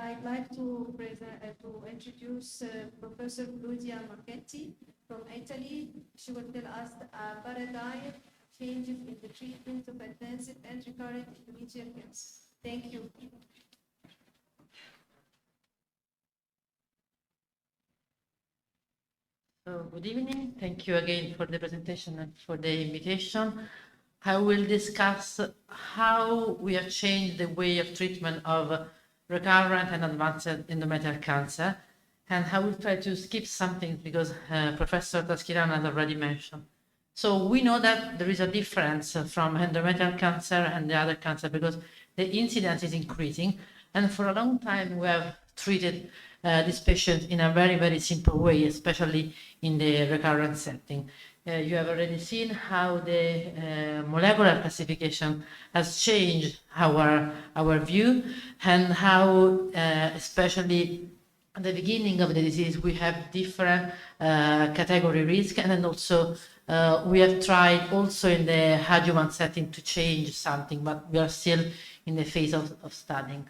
I'd like to introduce Professor Claudia Marchetti from Italy. She will tell us paradigm changes in the treatment of advanced and recurrent endometrial cancer. Thank you. So, good evening. Thank you again for the presentation and for the invitation. I will discuss how we have changed the way of treatment of recurrent and advanced endometrial cancer, and I will try to skip something because Professor Taskiran has already mentioned. So we know that there is a difference from endometrial cancer and the other cancer because the incidence is increasing, and for a long time we have treated these patients in a very, very simple way, especially in the recurrent setting. You have already seen how the molecular classification has changed our view, and how, especially at the beginning of the disease, we have different category risk, and then also we have tried also in the adjuvant setting to change something, but we are still in the phase of studying.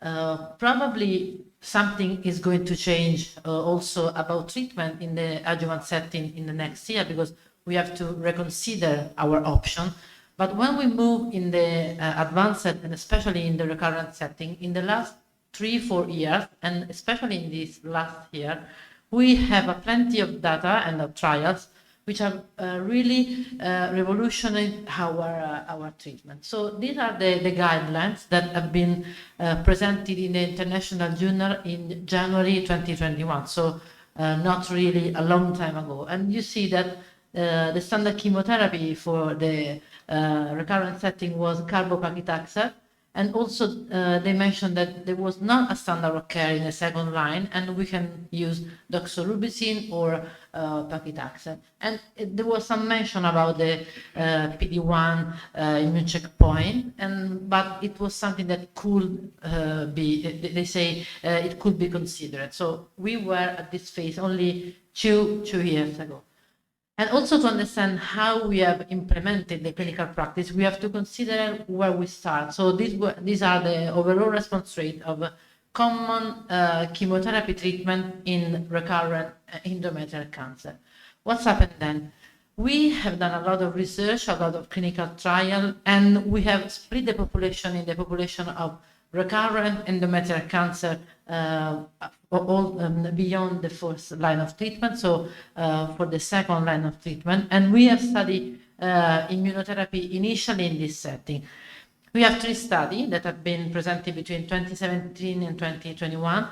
Probably something is going to change also about treatment in the adjuvant setting in the next year, because we have to reconsider our option. But when we move in the advanced and especially in the recurrent setting, in the last 3-4 years, and especially in this last year, we have plenty of data and of trials which have really revolutionized our treatment. So these are the guidelines that have been presented in the International Journal in January 2021, so not really a long time ago. And you see that the standard chemotherapy for the recurrent setting was carbopaclitaxel, and also they mentioned that there was not a standard of care in the second line, and we can use doxorubicin or paclitaxel. And there was some mention about the PD-1 immune checkpoint, but it was something that could be, they say it could be considered. So we were at this phase only two years ago. And also to understand how we have implemented the clinical practice, we have to consider where we start. So these are the overall response rate of common chemotherapy treatment in recurrent endometrial cancer. What's happened then? We have done a lot of research, a lot of clinical trial, and we have split the population in the population of recurrent endometrial cancer beyond the first line of treatment, so for the second line of treatment. And we have studied immunotherapy initially in this setting. We have 3 studies that have been presented between 2017 and 2021,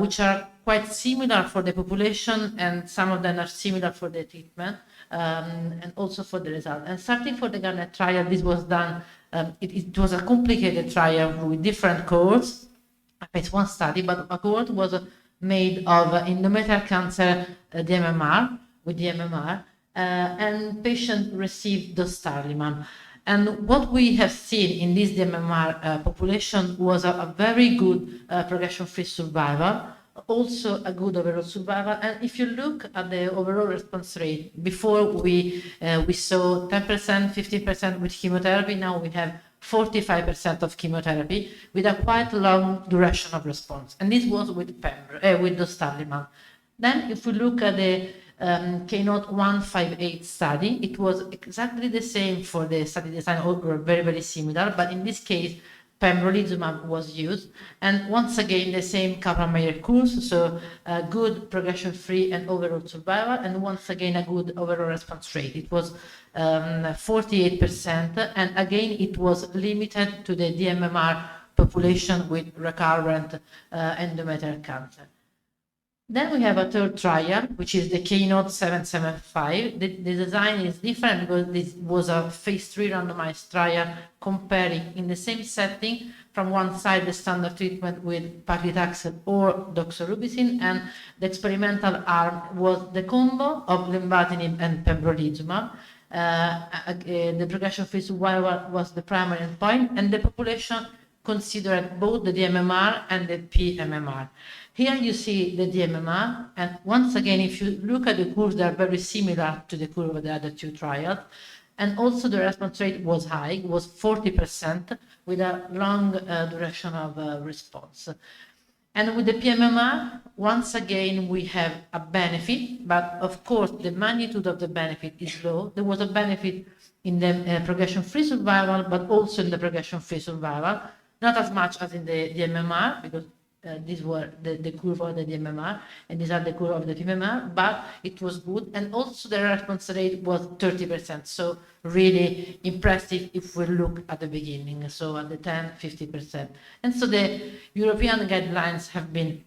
which are quite similar for the population, and some of them are similar for the treatment, and also for the result. And starting for the Garnet trial, this was done, it was a complicated trial with different cohorts. Phase 1 study, but a cohort was made of endometrial cancer DMMR, with DMMR, and patients received dostarlimab. And what we have seen in this DMMR population was a very good progression-free survival, also a good overall survival. And if you look at the overall response rate, before we saw 10%, 15% with chemotherapy, now we have 45% of chemotherapy with a quite long duration of response. And this was with dostarlimab. Then if we look at the Keynote 158 study, it was exactly the same for the study design, all were very, very similar, but in this case, pembrolizumab was used, and once again the same Kaplan-Meier curves, so a good progression-free and overall survival, and once again a good overall response rate. It was 48%, and again it was limited to the DMMR population with recurrent endometrial cancer. Then we have a third trial, which is the Keynote 775. The design is different because this was a phase 3 randomized trial comparing in the same setting, from one side the standard treatment with paclitaxel or doxorubicin, and the experimental arm was the combo of lenvatinib and pembrolizumab. The progression-free survival was the primary endpoint, and the population considered both the DMMR and the pMMR. Here you see the DMMR, and once again, if you look at the curves, they are very similar to the curve of the other 2 trials. And also the response rate was high, it was 40%, with a long duration of response. And with the PMMR, once again, we have a benefit, but of course, the magnitude of the benefit is low. There was a benefit in the progression-free survival, but also in the progression-free survival, not as much as in the MMR, because these were the curve of the DMMR, and these are the curve of the PMMR, but it was good. And also the response rate was 30%. So really impressive if we look at the beginning. So at the 10, 50%. And so the European guidelines have been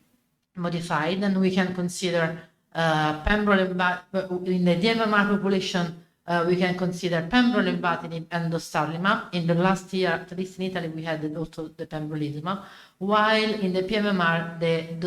modified, and we can consider pembrolizumab in the DMMR population. We can consider pembrolizumab and dostarlimab. In the last year, at least in Italy, we had also the pembrolizumab, while in the PMMR, the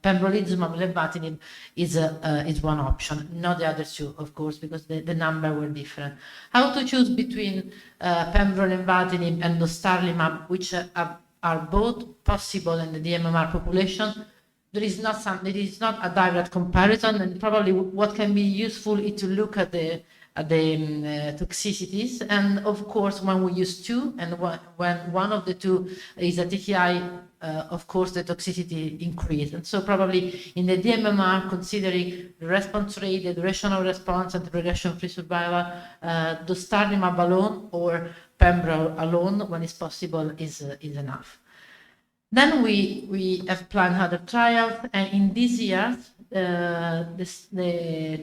pembrolizumab lenvatinib is one option, not the other two, of course, because the number were different. How to choose between pembrolizumab and dostarlimab, which are both possible in the DMMR population? There is not a direct comparison, and probably what can be useful is to look at the toxicities, and of course when we use two and when one of the two is a TKI, of course the toxicity increase. And so probably in the DMMR, considering the response rate, the duration of response, and the progression-free survival, dostarlimab alone or pembro alone, when it's possible, is enough. Then we have planned other trials, and in these years, the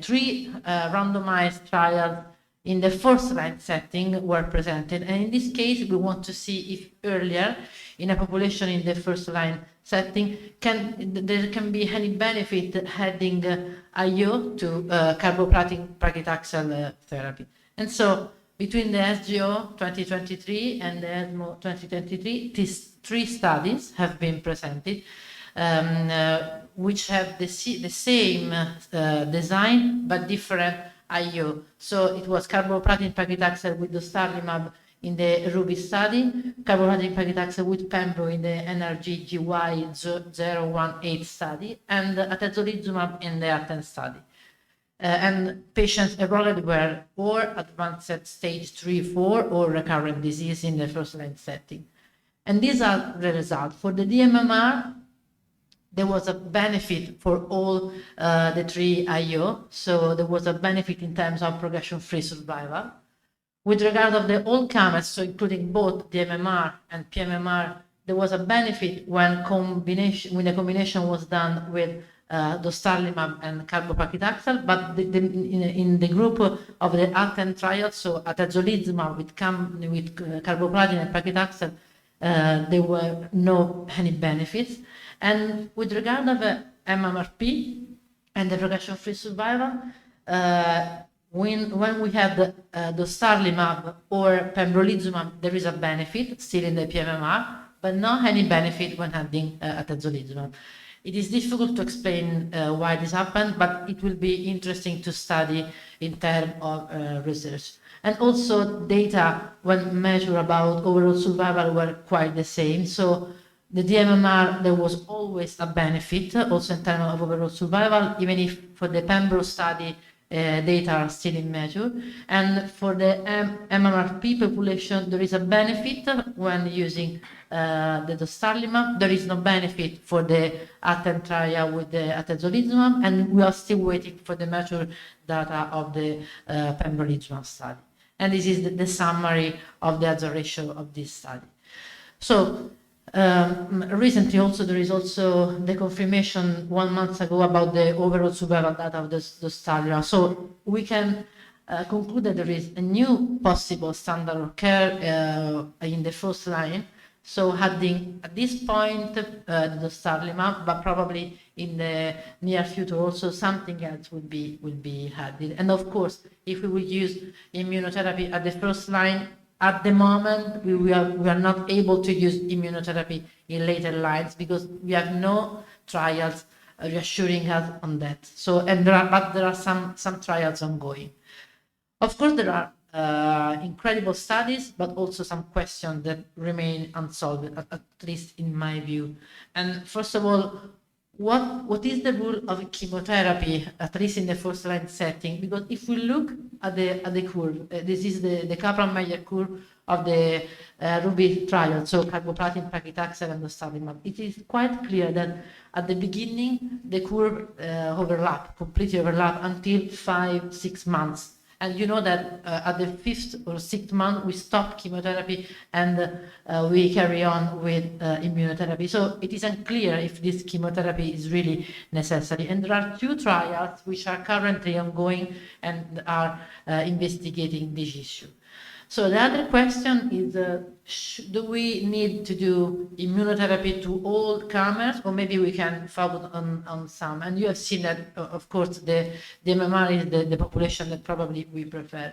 three randomized trials in the first-line setting were presented. And in this case, we want to see if earlier, in a population in the first-line setting, there can be any benefit adding IO to carboplatin paclitaxel therapy. And so between the SGO 2023 and the ESMO 2023, these three studies have been presented, which have the same design but different IO. So it was carboplatin paclitaxel with dostarlimab in the RUBY study, carboplatin paclitaxel with pembro in the NRG-GY 018 study, and atezolizumab in the ATEN study. And patients enrolled were or advanced stage 3-4 or recurrent disease in the first-line setting. And these are the results. For the DMMR, there was a benefit for all the three IO. So there was a benefit in terms of progression-free survival. With regard of the all-comers, so including both DMMR and PMMR, there was a benefit when the combination was done with dostarlimab and carbopaclitaxel, but in the group of the ATEN trial, so atezolizumab with carboplatin and paclitaxel, there were no any benefits. And with regard of MMRP and the progression-free survival, when we had dostarlimab or pembrolizumab, there is a benefit still in the PMMR, but not any benefit when adding atezolizumab. It is difficult to explain why this happened, but it will be interesting to study in terms of research. And also data when measured about overall survival were quite the same. So the DMMR, there was always a benefit, also in terms of overall survival, even if for the pembro study, data are still in measure. And for the MMRP population, there is a benefit when using the dostarlimab. There is no benefit for the ATEN trial with the atezolizumab, and we are still waiting for the mature data of the pembrolizumab study. And this is the summary of the hazard ratio of this study. So recently also there is also the confirmation 1 month ago about the overall survival data of the dostarlimab. So we can conclude that there is a new possible standard of care in the first line. So adding at this point the dostarlimab, but probably in the near future also something else will be added. And of course, if we will use immunotherapy at the first line, at the moment we are not able to use immunotherapy in later lines because we have no trials reassuring us on that. So there are some trials ongoing. Of course, there are incredible studies, but also some questions that remain unsolved, at least in my view. And first of all, what is the role of chemotherapy, at least in the first-line setting? Because if we look at the curve, this is the Kaplan-Meier curve of the Ruby trial, so carboplatin, paclitaxel, and dostarlimab. It is quite clear that at the beginning the curve completely overlap until 5-6 months. And you know that at the 5th or 6th month, we stop chemotherapy and we carry on with immunotherapy. So it is unclear if this chemotherapy is really necessary. And there are 2 trials which are currently ongoing and are investigating this issue. So the other question is, do we need to do immunotherapy to all comers, or maybe we can focus on some? And you have seen that, of course, the MMR is the population that probably we prefer.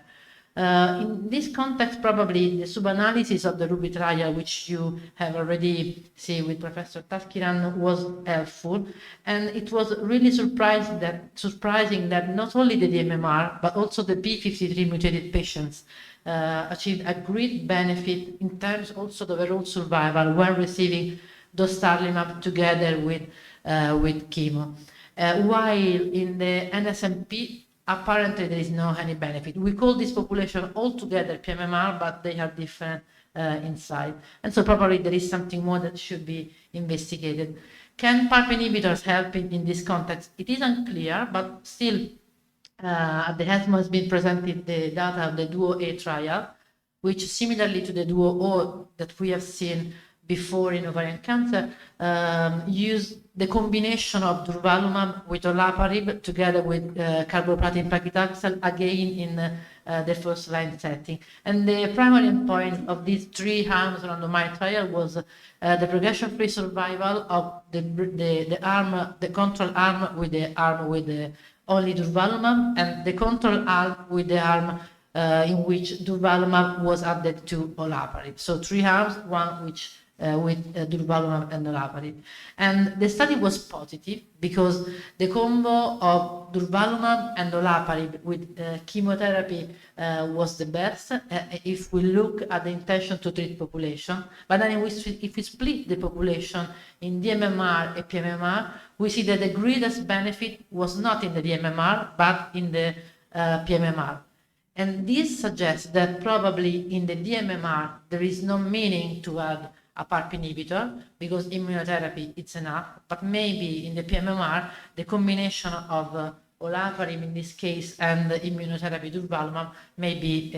In this context, probably the sub-analysis of the Ruby trial, which you have already seen with Professor Taskiran, was helpful. And it was really surprising that not only the DMMR, but also the P53 mutated patients achieved a great benefit in terms also of overall survival when receiving dostarlimab together with chemo. While in the NSMP, apparently there is no any benefit. We call this population altogether PMMR, but they are different inside. And so probably there is something more that should be investigated. Can PARP inhibitors help in this context? It is unclear, but still at the ESMO has been presented the data of the DUO-A trial, which similarly to the DUO-O that we have seen before in ovarian cancer, use the combination of durvalumab with olaparib together with carboplatin paclitaxel, again in the first line setting. And the primary endpoint of these 3 arms randomized trial was the progression-free survival of the control arm with the only durvalumab, and the control arm with the arm in which durvalumab was added to olaparib. So 3 arms, one which with durvalumab and olaparib. And the study was positive because the combo of durvalumab and olaparib with chemotherapy was the best if we look at the intention to treat population. But then if we split the population in DMMR and PMMR, we see that the greatest benefit was not in the DMMR, but in the PMMR. And this suggests that probably in the DMMR, there is no meaning to add a PARP inhibitor because immunotherapy it's enough, but maybe in the PMMR, the combination of olaparib in this case and immunotherapy durvalumab maybe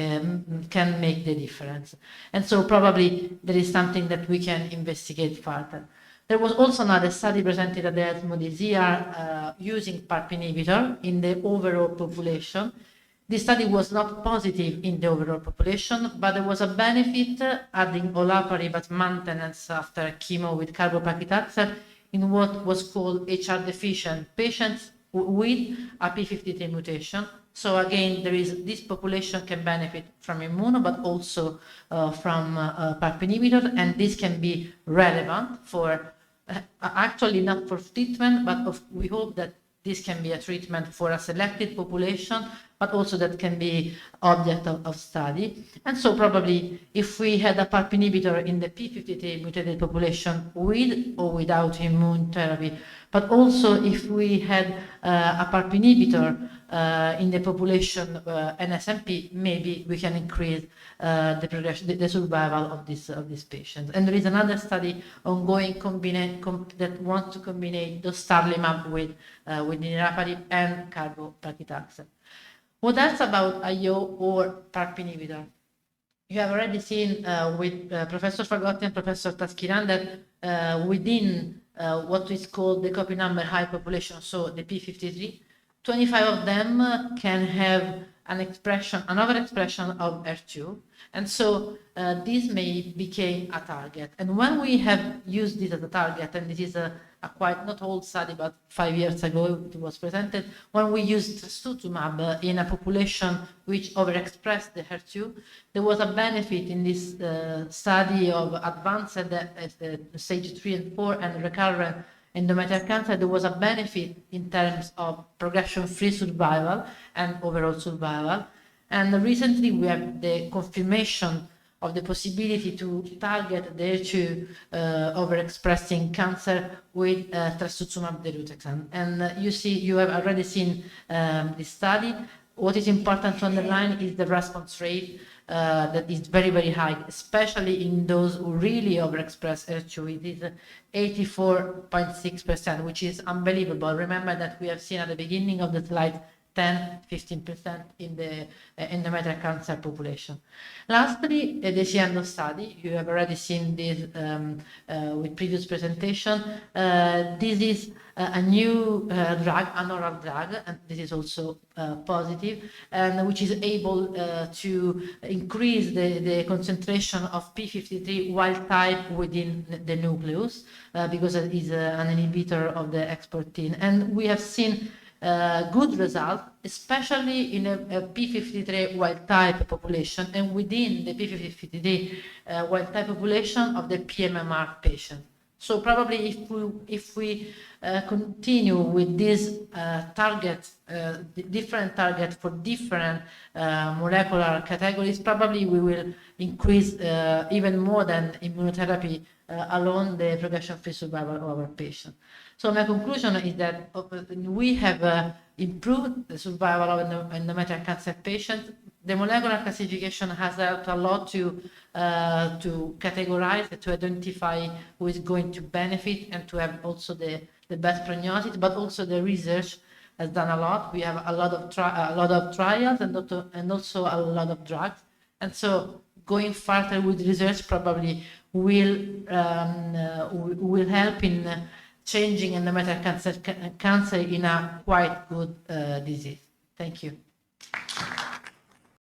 can make the difference. And so probably there is something that we can investigate further. There was also another study presented at the ESMO this year using PARP inhibitor in the overall population. This study was not positive in the overall population, but there was a benefit adding olaparib as maintenance after chemo with carbopaclitaxel in what was called HR deficient patients with a P53 mutation. So again, this population can benefit from immuno, but also from PARP inhibitor, and this can be relevant for actually not for treatment, but we hope that this can be a treatment for a selected population, but also that can be object of study. And so probably if we had a PARP inhibitor in the P53 mutated population with or without immune therapy, but also if we had a PARP inhibitor in the population NSMP, maybe we can increase the survival of these patients. And there is another study ongoing that wants to combine dostarlimab with niraparib and carbopaclitaxel. What else about IO or PARP inhibitor? You have already seen with Professor Fagotti and Professor Taskiran that within what is called the copy number high population, so the P53, 25 of them can have an overexpression of HER2, and so this may become a target. And when we have used this as a target, and this is a quite not old study, but 5 years ago it was presented, when we used trastuzumab in a population which overexpressed the HER2, there was a benefit in this study of advanced stage 3 and 4 and recurrent endometrial cancer. There was a benefit in terms of progression-free survival and overall survival. And recently we have the confirmation of the possibility to target the HER2 overexpressing cancer with trastuzumab deruxtecan. And you have already seen this study. What is important to underline is the response rate. that is very, very high, especially in those who really overexpress HER2. It is 84.6%, which is unbelievable. Remember that we have seen at the beginning of the slide 10-15% in the endometrial cancer population. Lastly, the SIENDO study. You have already seen this with previous presentation. This is a new drug, an oral drug, and this is also positive, and which is able to increase the concentration of p53 wild type within the nucleus, because it is an inhibitor of the exportin. And we have seen good result, especially in a p53 wild type population, and within the p53 wild type population of the pMMR patient. So probably if we continue with this different target for different molecular categories, probably we will increase even more than immunotherapy alone the progression-free survival of our patient. So my conclusion is that we have improved the survival of endometrial cancer patients. The molecular classification has helped a lot to categorize, to identify who is going to benefit, and to have also the best prognosis, but also the research has done a lot. We have a lot of trials and also a lot of drugs. And so going further with research probably will help in changing endometrial cancer in a quite good disease. Thank you.